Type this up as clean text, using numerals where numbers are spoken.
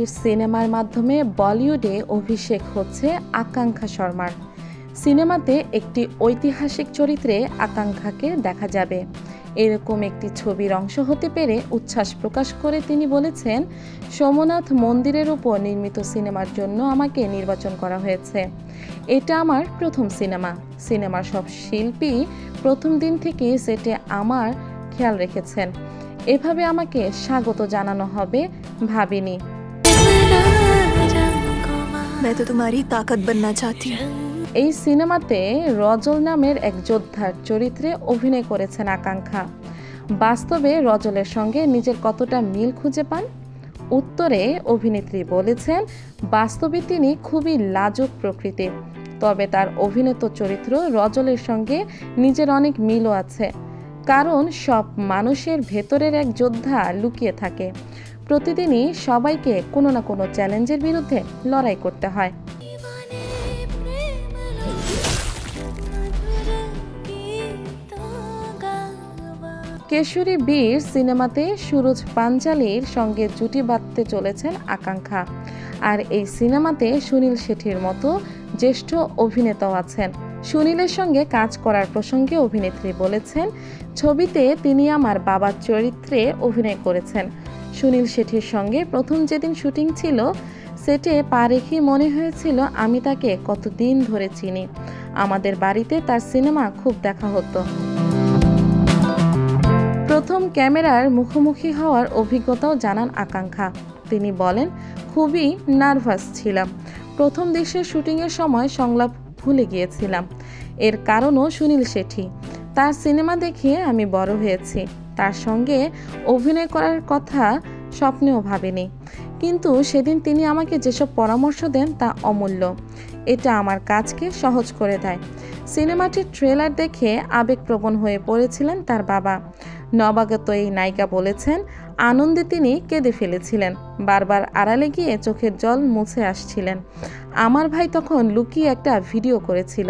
বাঙালির সিনেমার মাধ্যমে বলিউডে অভিষেক হচ্ছে আকাঙ্ক্ষা শর্মার। সিনেমাতে একটি ঐতিহাসিক চরিত্রে আকাঙ্ক্ষাকে দেখা যাবে, এরকম একটি ছবির অংশ হতে পেরে উচ্ছ্বাস প্রকাশ করে তিনি বলেছেন, সোমনাথ মন্দিরের উপর নির্মিত সিনেমার জন্য আমাকে নির্বাচন করা হয়েছে। এটা আমার প্রথম সিনেমা। সিনেমার সব শিল্পী প্রথম দিন থেকে সেটে আমার খেয়াল রেখেছেন। এভাবে আমাকে স্বাগত জানানো হবে ভাবিনি। मैं तो तुम्हारी ताकत बनना चाहती हूँ। এই সিনেমাতে রজল নামের এক যোদ্ধার চরিত্রে অভিনয় করেছেন আকাঙ্ক্ষা। বাস্তবে রজলের সঙ্গে নিজের কতটা মিল খুঁজে পান? উত্তরে অভিনেত্রী বলেছেন, বাস্তবে তিনি খুবই লাজুক প্রকৃতির, তবে তার অভিনীত চরিত্র রজলের সঙ্গে নিজের অনেক মিলও আছে। কারণ সব মানুষের ভেতরের এক যোদ্ধা লুকিয়ে থাকে। প্রতিদিনই সবাইকে কোনো না কোনো চ্যালেঞ্জের বিরুদ্ধে লড়াই করতে হয়। কেশরী বীর সিনেমাতে সুরজ পাঞ্চালীর সঙ্গে জুটি বাঁধতে চলেছেন আকাঙ্ক্ষা। আর এই সিনেমাতে সুনীল শেঠির মতো জ্যেষ্ঠ অভিনেতাও আছেন। সুনীলের সঙ্গে কাজ করার প্রসঙ্গে অভিনেত্রী বলেছেন, ছবিতে তিনি আমার বাবার চরিত্রে অভিনয় করেছেন। সুনীল শেঠির সঙ্গে প্রথম যেদিন শুটিং ছিল, সেটে পা রেখে মনে হয়েছিল আমি তাকে কতদিন ধরে চিনি। আমাদের বাড়িতে তার সিনেমা খুব দেখা হতো। প্রথম ক্যামেরার মুখোমুখি হওয়ার অভিজ্ঞতাও জানান আকাঙ্ক্ষা। তিনি বলেন, খুবই নার্ভাস ছিলাম। প্রথম দেশের শুটিংয়ের সময় সংলাপ ভুলে গিয়েছিলাম। এর কারণও সুনীল শেঠি। তার সিনেমা দেখে আমি বড় হয়েছি। তার সঙ্গে অভিনয় করার কথা স্বপ্নেও ভাবিনি। কিন্তু সেদিন তিনি আমাকে যেসব পরামর্শ দেন তা অমূল্য। এটা আমার কাজকে সহজ করে দেয়। সিনেমাটির ট্রেলার দেখে আবেগপ্রবণ হয়ে পড়েছিলেন তার বাবা। নবাগত এই নায়িকা বলেছেন, আনন্দে তিনি কেঁদে ফেলেছিলেন। বারবার আড়ালে গিয়ে চোখের জল মুছে আসছিলেন। আমার ভাই তখন লুকিয়ে একটা ভিডিও করেছিল।